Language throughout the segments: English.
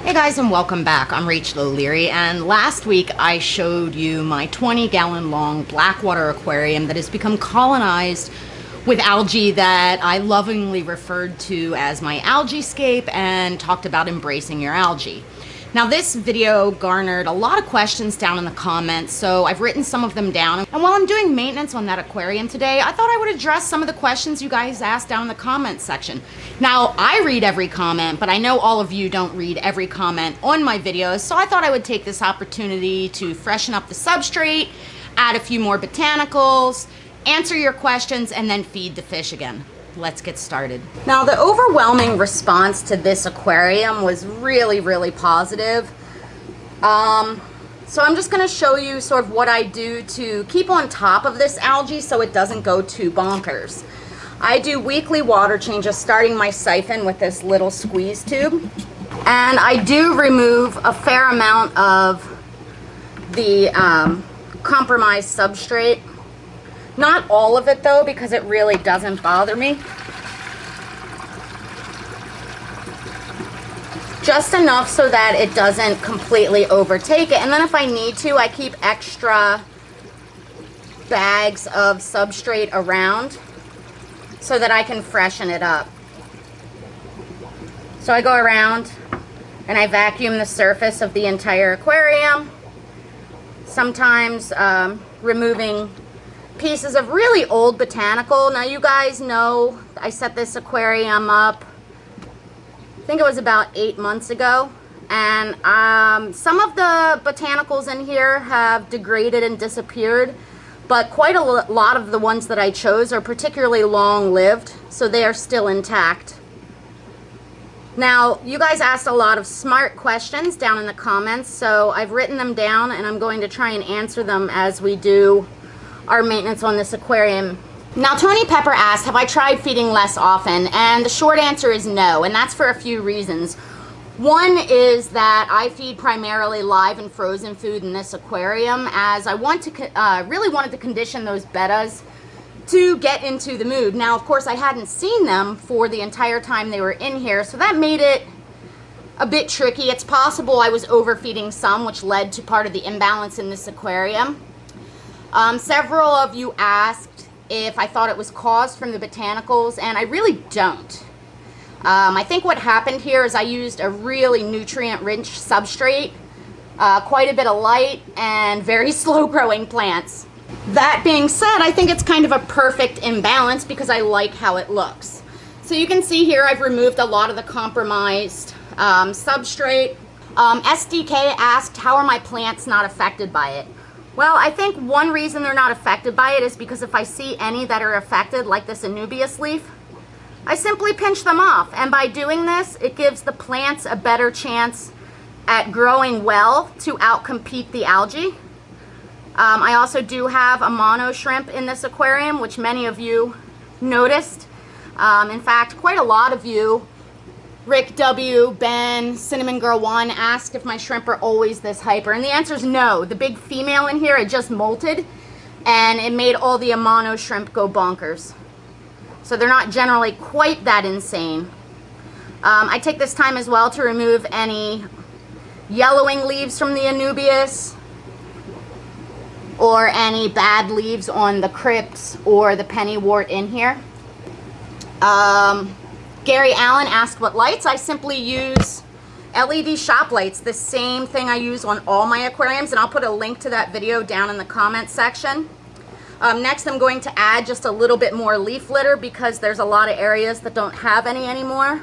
Hey guys, and welcome back. I'm Rachel O'Leary, and last week I showed you my 20-gallon long blackwater aquarium that has become colonized with algae that I lovingly referred to as my algaescape and talked about embracing your algae. Now this video garnered a lot of questions down in the comments, so I've written some of them down. And while I'm doing maintenance on that aquarium today, I thought I would address some of the questions you guys asked down in the comments section. Now, I read every comment, but I know all of you don't read every comment on my videos, so I thought I would take this opportunity to freshen up the substrate, add a few more botanicals, answer your questions, and then feed the fish again. Let's get started. Now, the overwhelming response to this aquarium was really positive. So I'm just going to show you sort of what I do to keep on top of this algae so it doesn't go too bonkers. I do weekly water changes, starting my siphon with this little squeeze tube. And I do remove a fair amount of the compromised substrate. Not all of it though, because it really doesn't bother me. Just enough so that it doesn't completely overtake it. And then if I need to, I keep extra bags of substrate around so that I can freshen it up. So I go around and I vacuum the surface of the entire aquarium, sometimes removing pieces of really old botanical. Now you guys know I set this aquarium up, I think it was about 8 months ago, and some of the botanicals in here have degraded and disappeared, but quite a lot of the ones that I chose are particularly long-lived, so they are still intact. Now, you guys asked a lot of smart questions down in the comments, so I've written them down and I'm going to try and answer them as we do our maintenance on this aquarium. Now, Tony Pepper asked, have I tried feeding less often? And the short answer is no, and that's for a few reasons. One is that I feed primarily live and frozen food in this aquarium, as I really wanted to condition those bettas to get into the mood. Now, of course, I hadn't seen them for the entire time they were in here, so that made it a bit tricky. It's possible I was overfeeding some, which led to part of the imbalance in this aquarium. Several of you asked if I thought it was caused from the botanicals, and I really don't. I think what happened here is I used a really nutrient-rich substrate, quite a bit of light, and very slow-growing plants. That being said, I think it's kind of a perfect imbalance because I like how it looks. So you can see here I've removed a lot of the compromised substrate. SDK asked, how are my plants not affected by it? Well, I think one reason they're not affected by it is because if I see any that are affected, like this inhabitants leaf, I simply pinch them off. And by doing this, it gives the plants a better chance at growing well to outcompete the algae. I also do have amano shrimp in this aquarium, which many of you noticed. In fact, quite a lot of you, Rick W, Ben, Cinnamon Girl 1, asked if my shrimp are always this hyper, and the answer is no. The big female in here had just molted, and it made all the amano shrimp go bonkers. So they're not generally quite that insane. I take this time as well to remove any yellowing leaves from the inhabitants, or any bad leaves on the crypts or the pennywort in here. Gary Allen asked what lights. I simply use LED shoplights, the same thing I use on all my aquariums, and I'll put a link to that video down in the comments section. Next, I'm going to add just a little bit more leaf litter because there's a lot of areas that don't have any anymore.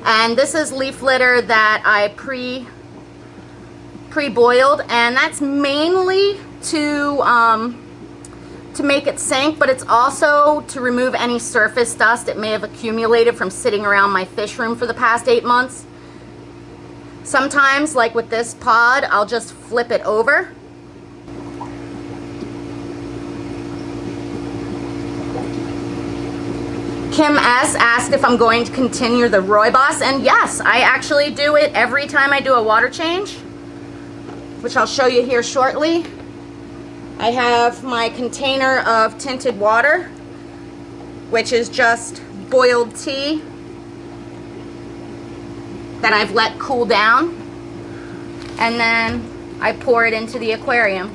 And this is leaf litter that I pre-boiled, and that's mainly to make it sink, but it's also to remove any surface dust that may have accumulated from sitting around my fish room for the past 8 months. Sometimes, like with this pod, I'll just flip it over. Kim S asked if I'm going to continue the rooibos, and yes, I actually do it every time I do a water change, which I'll show you here shortly. I have my container of tinted water, which is just boiled tea that I've let cool down, and then I pour it into the aquarium.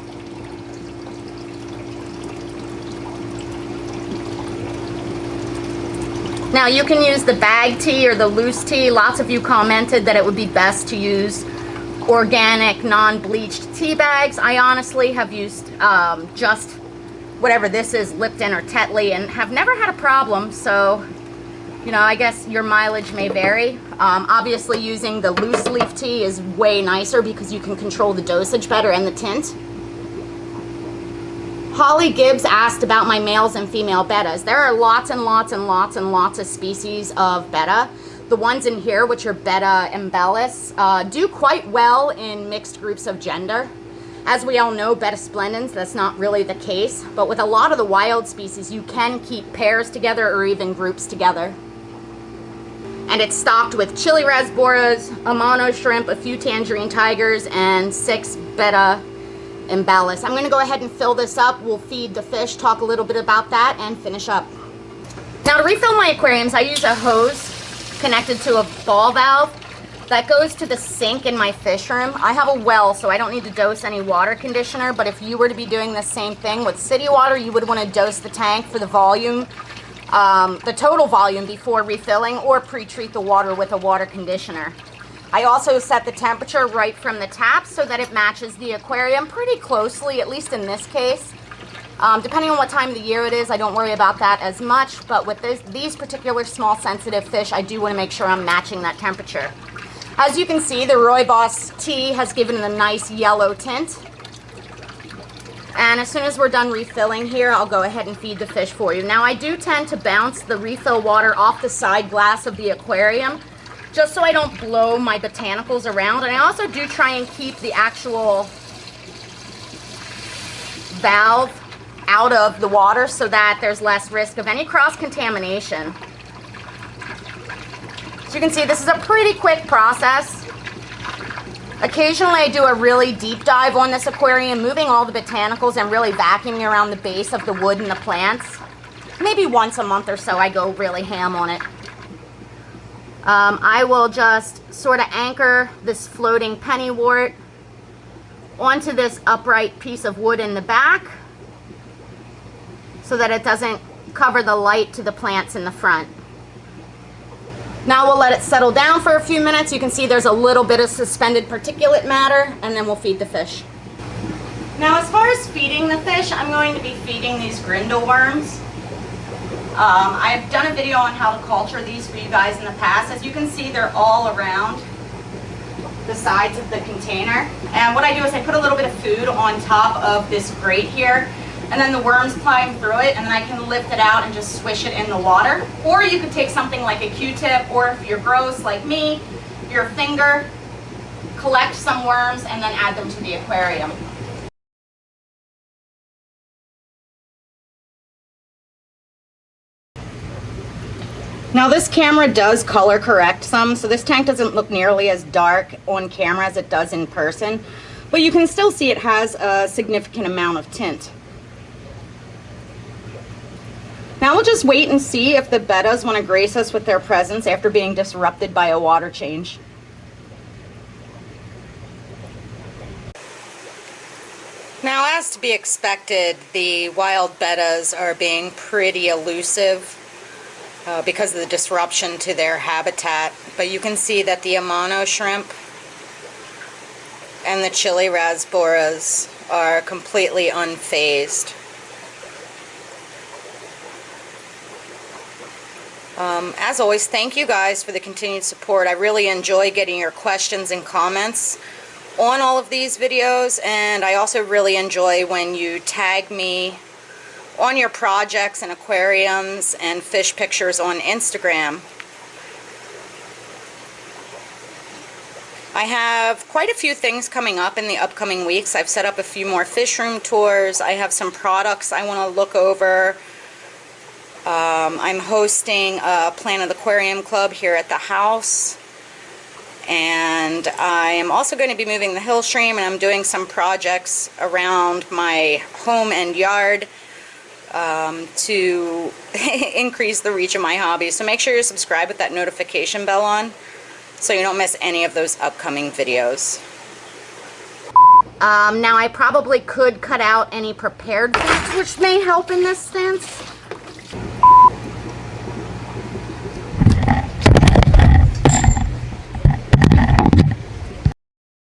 Now you can use the bag tea or the loose tea. Lots of you commented that it would be best to use organic, non-bleached tea bags. I honestly have used just whatever this is, Lipton or Tetley, and have never had a problem. So, you know, I guess your mileage may vary. Obviously using the loose leaf tea is way nicer because you can control the dosage better and the tint. Holly Gibbs asked about my males and female bettas. There are lots and lots and lots and lots of species of betta. The ones in here, which are Betta imbellis, do quite well in mixed groups of gender. As we all know, Betta splendens, that's not really the case. But with a lot of the wild species, you can keep pairs together or even groups together. And it's stocked with chili rasboras, amano shrimp, a few tangerine tigers, and 6 Betta imbellis. I'm going to go ahead and fill this up. We'll feed the fish, talk a little bit about that, and finish up. Now to refill my aquariums, I use a hose connected to a ball valve that goes to the sink in my fish room. I have a well, so I don't need to dose any water conditioner, but if you were to be doing the same thing with city water, you would want to dose the tank for the volume, the total volume before refilling, or pre-treat the water with a water conditioner. I also set the temperature right from the tap so that it matches the aquarium pretty closely, at least in this case. Depending on what time of the year it is, I don't worry about that as much, but with these particular small sensitive fish, I do want to make sure I'm matching that temperature. As you can see, the Rooibos tea has given it a nice yellow tint. And as soon as we're done refilling here, I'll go ahead and feed the fish for you. Now, I do tend to bounce the refill water off the side glass of the aquarium, just so I don't blow my botanicals around. And I also do try and keep the actual valve out of the water so that there's less risk of any cross-contamination. So you can see this is a pretty quick process. Occasionally I do a really deep dive on this aquarium, moving all the botanicals and really vacuuming around the base of the wood and the plants. Maybe once a month or so I go really ham on it. I will just sort of anchor this floating pennywort onto this upright piece of wood in the back so that it doesn't cover the light to the plants in the front. Now we'll let it settle down for a few minutes. You can see there's a little bit of suspended particulate matter, and then we'll feed the fish. Now as far as feeding the fish, I'm going to be feeding these grindle worms. I've done a video on how to culture these for you guys in the past. As you can see, they're all around the sides of the container. And what I do is I put a little bit of food on top of this grate here, and then the worms climb through it, and then I can lift it out and just swish it in the water. Or you could take something like a Q-tip, or if you're gross like me, your finger, collect some worms, and then add them to the aquarium. Now this camera does color correct some, so this tank doesn't look nearly as dark on camera as it does in person, but you can still see it has a significant amount of tint. Now we'll just wait and see if the bettas want to grace us with their presence after being disrupted by a water change. Now, as to be expected, the wild bettas are being pretty elusive because of the disruption to their habitat, but you can see that the amano shrimp and the chili rasboras are completely unfazed. As always, thank you guys for the continued support. I really enjoy getting your questions and comments on all of these videos, and I also really enjoy when you tag me on your projects and aquariums and fish pictures on Instagram. I have quite a few things coming up in the upcoming weeks. I've set up a few more fish room tours. I have some products I want to look over. I'm hosting a Planet Aquarium Club here at the house, and I am also going to be moving the hill stream, and I'm doing some projects around my home and yard to increase the reach of my hobby. So make sure you're subscribed with that notification bell on so you don't miss any of those upcoming videos. Now I probably could cut out any prepared foods, which may help in this sense.